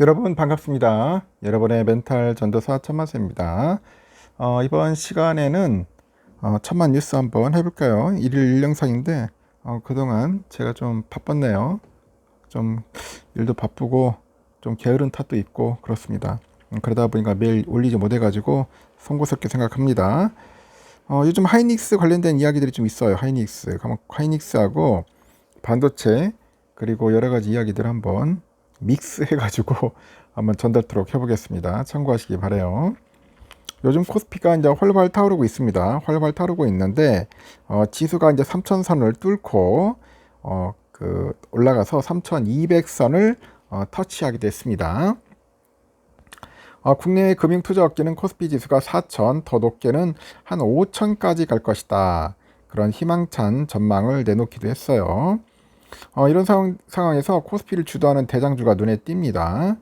여러분 반갑습니다. 여러분의 멘탈 전도사 천만세입니다. 이번 시간에는 천만 뉴스 한번 해볼까요? 일일 영상인데 그동안 제가 좀 바빴네요. 좀 일도 바쁘고 좀 게으른 탓도 있고 그렇습니다. 그러다 보니까 매일 올리지 못해가지고 송구스럽게 생각합니다. 요즘 하이닉스 관련된 이야기들이 좀 있어요. 하이닉스하고 반도체 그리고 여러 가지 이야기들 한번 믹스해가지고 한번 전달토록 해보겠습니다. 참고하시기 바래요. 요즘 코스피가 이제 활발 타오르고 있습니다. 활발 타오르고 있는데 지수가 이제 3,000선을 뚫고 올라가서 3,200선을 터치하게 됐습니다. 국내 금융투자업계는 코스피 지수가 4,000, 더 높게는 한 5,000까지 갈 것이다. 그런 희망찬 전망을 내놓기도 했어요. 이런 상황에서 코스피를 주도하는 대장주가 눈에 띕니다.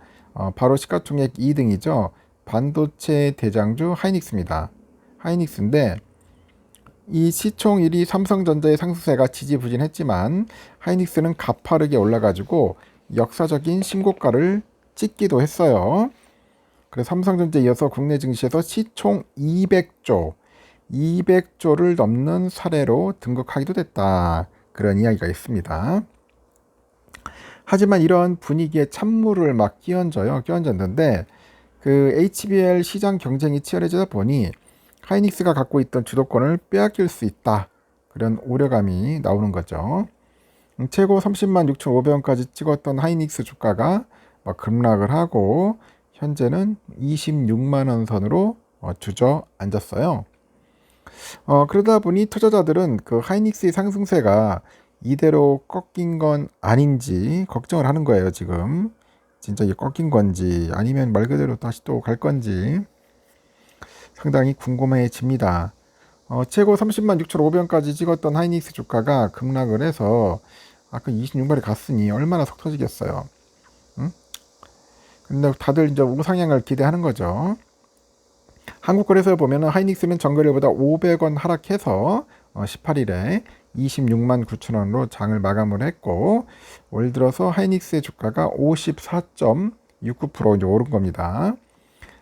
바로 시가총액 2등이죠. 반도체 대장주 하이닉스입니다. 하이닉스인데 이 시총 1위 삼성전자의 상승세가 지지부진했지만 하이닉스는 가파르게 올라가지고 역사적인 신고가를 찍기도 했어요. 그래서 삼성전자에 이어서 국내 증시에서 시총 200조를 넘는 사례로 등극하기도 됐다. 그런 이야기가 있습니다. 하지만 이런 분위기에 찬물을 막 끼얹었는데 그 HBL 시장 경쟁이 치열해지다 보니 하이닉스가 갖고 있던 주도권을 빼앗길 수 있다. 그런 우려감이 나오는 거죠. 최고 30만 6,500원까지 찍었던 하이닉스 주가가 급락을 하고 현재는 26만 원 선으로 주저앉았어요. 그러다 보니 투자자들은 그 하이닉스의 상승세가 이대로 꺾인 건 아닌지 걱정을 하는 거예요, 지금. 진짜 이게 꺾인 건지 아니면 말 그대로 다시 또 갈 건지 상당히 궁금해집니다. 최고 30만 6,500원까지 찍었던 하이닉스 주가가 급락을 해서 아까 26만에 갔으니 얼마나 속 터지겠어요. 응? 근데 다들 이제 우상향을 기대하는 거죠. 한국거래소에 보면 하이닉스는 전거래보다 500원 하락해서 18일에 26만 9천 원으로 장을 마감을 했고 올 들어서 하이닉스의 주가가 54.69% 이제 오른 겁니다.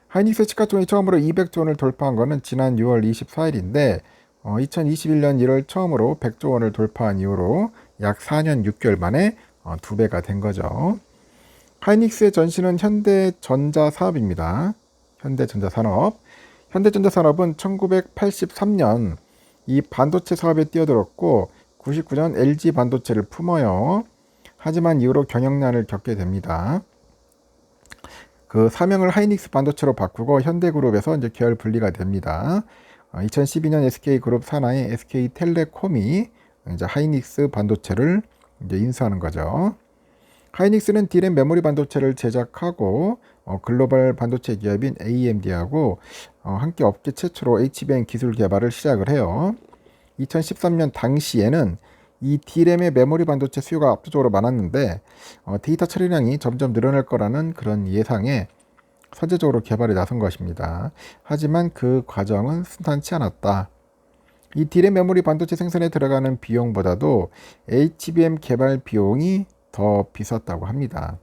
하이닉스 시가총액이 처음으로 200조 원을 돌파한 것은 지난 6월 24일인데 2021년 1월 처음으로 100조 원을 돌파한 이후로 약 4년 6개월 만에 2배가 된 거죠. 하이닉스의 전신은 현대전자 사업입니다. 현대전자산업은 1983년 이 반도체 사업에 뛰어들었고 99년 LG 반도체를 품어요. 하지만 이후로 경영난을 겪게 됩니다. 그 사명을 하이닉스 반도체로 바꾸고 현대그룹에서 이제 계열 분리가 됩니다. 2012년 SK그룹 산하의 SK텔레콤이 이제 하이닉스 반도체를 이제 인수하는 거죠. 하이닉스는 D램 메모리 반도체를 제작하고 글로벌 반도체 기업인 AMD하고 함께 업계 최초로 HBM 기술 개발을 시작을 해요. 2013년 당시에는 이 D램의 메모리 반도체 수요가 압도적으로 많았는데 데이터 처리량이 점점 늘어날 거라는 그런 예상에 선제적으로 개발에 나선 것입니다. 하지만 그 과정은 순탄치 않았다. 이 D램 메모리 반도체 생산에 들어가는 비용보다도 HBM 개발 비용이 더 비쌌다고 합니다.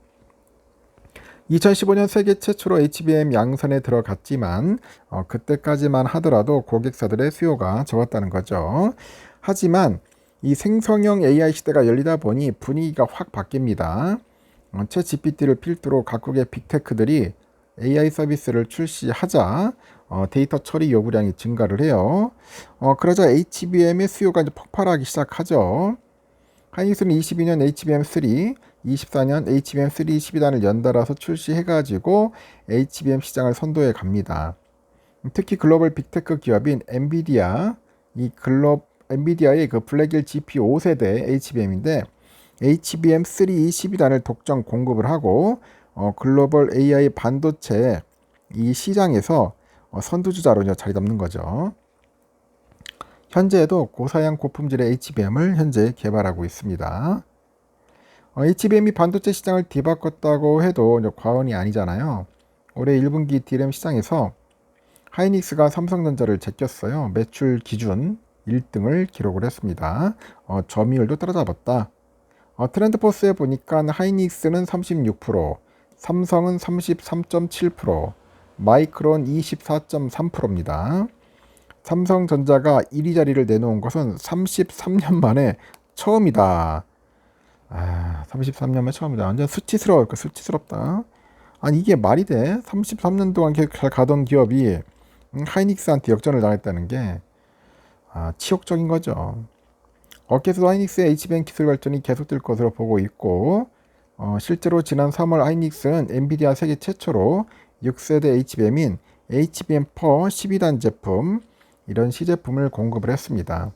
2015년 세계 최초로 HBM 양산에 들어갔지만 그때까지만 하더라도 고객사들의 수요가 적었다는 거죠. 하지만 이 생성형 AI 시대가 열리다 보니 분위기가 확 바뀝니다. 챗 GPT를 필두로 각국의 빅테크들이 AI 서비스를 출시하자 데이터 처리 요구량이 증가를 해요. 그러자 HBM의 수요가 이제 폭발하기 시작하죠. 하이닉스는 22년 HBM3, 24년 HBM3 12단을 연달아서 출시해가지고 HBM 시장을 선도해 갑니다. 특히 글로벌 빅테크 기업인 엔비디아의 그 블랙일 GPU 5세대 HBM인데 HBM3 12단을 독점 공급을 하고 글로벌 AI 반도체 이 시장에서 선두주자로 자리 잡는 거죠. 현재에도 고사양 고품질의 HBM을 현재 개발하고 있습니다. HBM이 반도체 시장을 뒤바꿨다고 해도 과언이 아니잖아요. 올해 1분기 D램 시장에서 하이닉스가 삼성전자를 제꼈어요. 매출 기준 1등을 기록을 했습니다. 점유율도 따라잡았다. 트렌드포스에 보니까 하이닉스는 36%, 삼성은 33.7%, 마이크론 24.3%입니다. 삼성전자가 1위 자리를 내놓은 것은 33년 만에 처음이다. 33년 만에 처음이다. 완전 수치스러워. 수치스럽다. 아니 이게 말이 돼? 33년 동안 계속 잘 가던 기업이 하이닉스한테 역전을 당했다는 게 치욕적인 거죠. 업계에서도 하이닉스의 HBM 기술 발전이 계속될 것으로 보고 있고 실제로 지난 3월 하이닉스는 엔비디아 세계 최초로 6세대 HBM인 HBM4 12단 제품 이런 시제품을 공급을 했습니다.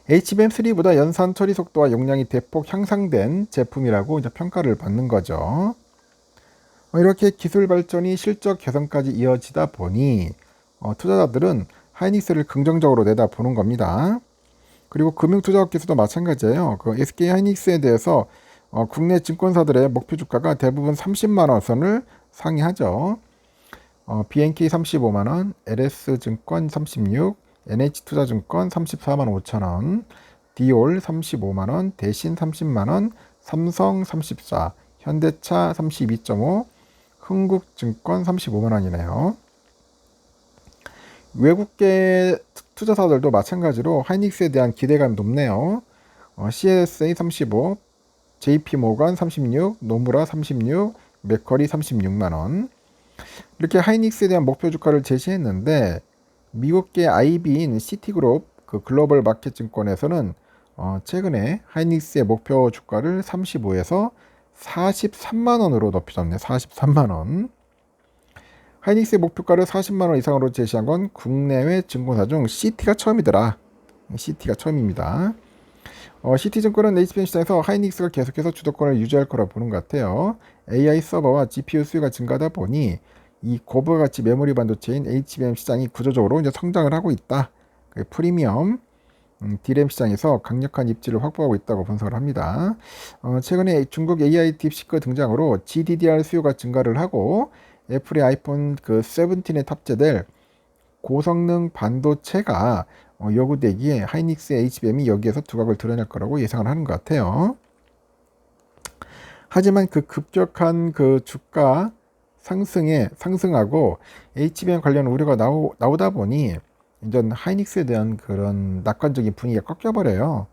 HBM3보다 연산 처리 속도와 용량이 대폭 향상된 제품이라고 이제 평가를 받는 거죠. 이렇게 기술 발전이 실적 개선까지 이어지다 보니 투자자들은 하이닉스를 긍정적으로 내다보는 겁니다. 그리고 금융투자업계에서도 마찬가지예요. 그 SK 하이닉스에 대해서 국내 증권사들의 목표 주가가 대부분 30만 원 선을 상회하죠. BNK 35만 원, LS증권 36, NH투자증권 34만 5천 원, 디올 35만 원, 대신 30만 원, 삼성 34, 현대차 32.5, 흥국증권 35만 원이네요. 외국계 투자사들도 마찬가지로 하이닉스에 대한 기대감이 높네요. CLSA 35, JP모건 36, 노무라 36, 맥쿼리 36만 원. 이렇게 하이닉스에 대한 목표 주가를 제시했는데 미국계 IB인 시티그룹 그 글로벌 마켓 증권에서는 최근에 하이닉스의 목표 주가를 35에서 43만 원으로 높여줬네. 43만 원. 하이닉스의 목표가를 40만 원 이상으로 제시한 건 국내외 증권사 중 CT가 처음이더라. CT가 처음입니다. CT증권은 HBM 시장에서 하이닉스가 계속해서 주도권을 유지할 거라 보는 것 같아요. AI 서버와 GPU 수요가 증가하다 보니 이 고부가 가치 메모리 반도체인 HBM 시장이 구조적으로 이제 성장을 하고 있다. 프리미엄 D램 시장에서 강력한 입지를 확보하고 있다고 분석을 합니다. 최근에 중국 AI 딥시크 등장으로 GDDR 수요가 증가를 하고 애플의 아이폰 17에 탑재될 고성능 반도체가 요구되기에 하이닉스의 HBM이 여기에서 두각을 드러낼 거라고 예상을 하는 것 같아요. 하지만 그 급격한 그 주가 상승하고 HBM 관련 우려가 나오다 보니 이제 하이닉스에 대한 그런 낙관적인 분위기가 꺾여버려요.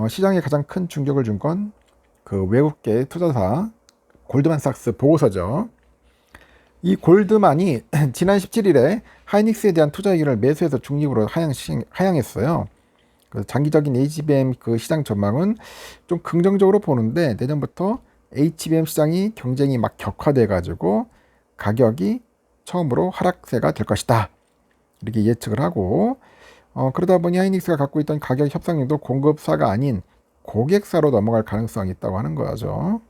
시장에 가장 큰 충격을 준 건 그 외국계 투자사 골드만삭스 보고서죠. 이 골드만이 지난 17일에 하이닉스에 대한 투자 의견을 매수해서 중립으로 하향했어요. 장기적인 HBM 그 시장 전망은 좀 긍정적으로 보는데 내년부터 HBM 시장이 경쟁이 막 격화돼 가지고 가격이 처음으로 하락세가 될 것이다. 이렇게 예측을 하고 그러다 보니 하이닉스가 갖고 있던 가격 협상력도 공급사가 아닌 고객사로 넘어갈 가능성이 있다고 하는 거죠.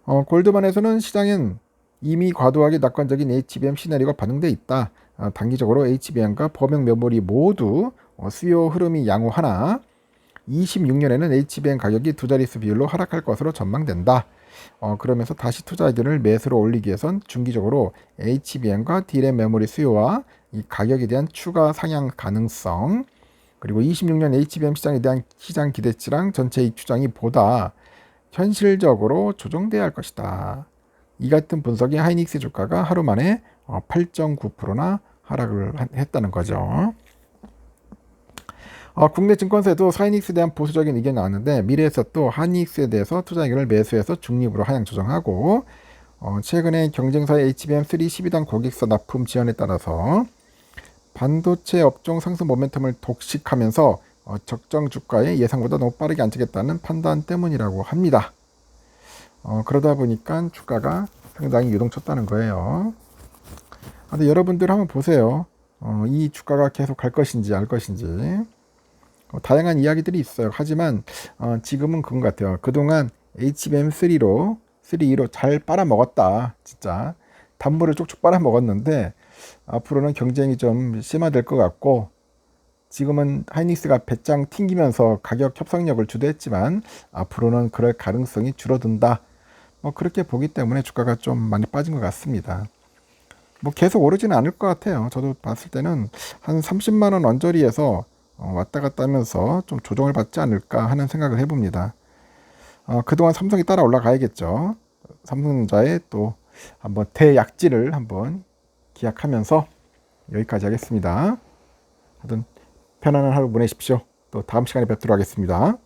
골드만에서는 시장엔 이미 과도하게 낙관적인 HBM 시나리오가 반영돼 있다. 단기적으로 HBM과 범용 메모리 모두 수요 흐름이 양호하나 26년에는 HBM 가격이 두 자릿수 비율로 하락할 것으로 전망된다. 그러면서 다시 투자 의견을 매수로 올리기 위해선 중기적으로 HBM과 D램 메모리 수요와 이 가격에 대한 추가 상향 가능성 그리고 26년 HBM 시장에 대한 시장 기대치랑 전체 이 추정이 보다 현실적으로 조정돼야 할 것이다. 이 같은 분석이 하이닉스 주가가 하루 만에 8.9%나 하락을 했다는 거죠. 국내 증권사에도 하이닉스에 대한 보수적인 의견이 나왔는데 미래에서 또 하이닉스에 대해서 투자 의견을 매수해서 중립으로 하향 조정하고 최근에 경쟁사의 HBM3 12단 고객사 납품 지연에 따라서 반도체 업종 상승 모멘텀을 독식하면서 적정 주가에 예상보다 너무 빠르게 안치겠다는 판단 때문이라고 합니다. 그러다 보니까 주가가 상당히 유동쳤다는 거예요. 근데 여러분들 한번 보세요. 이 주가가 계속 갈 것인지 알 것인지 다양한 이야기들이 있어요. 하지만 지금은 그런 것 같아요. 그동안 HBM3로 잘 빨아먹었다. 진짜 단물을 쪽쪽 빨아먹었는데 앞으로는 경쟁이 좀 심화될 것 같고 지금은 하이닉스가 배짱 튕기면서 가격 협상력을 주도했지만 앞으로는 그럴 가능성이 줄어든다. 그렇게 보기 때문에 주가가 좀 많이 빠진 것 같습니다. 계속 오르지는 않을 것 같아요. 저도 봤을 때는 한 30만 원 언저리에서 왔다 갔다 하면서 좀 조정을 받지 않을까 하는 생각을 해봅니다. 그동안 삼성이 따라 올라가야겠죠. 삼성전자의 또 한번 대약진을 한번 기약하면서 여기까지 하겠습니다. 하여튼 편안한 하루 보내십시오. 또 다음 시간에 뵙도록 하겠습니다.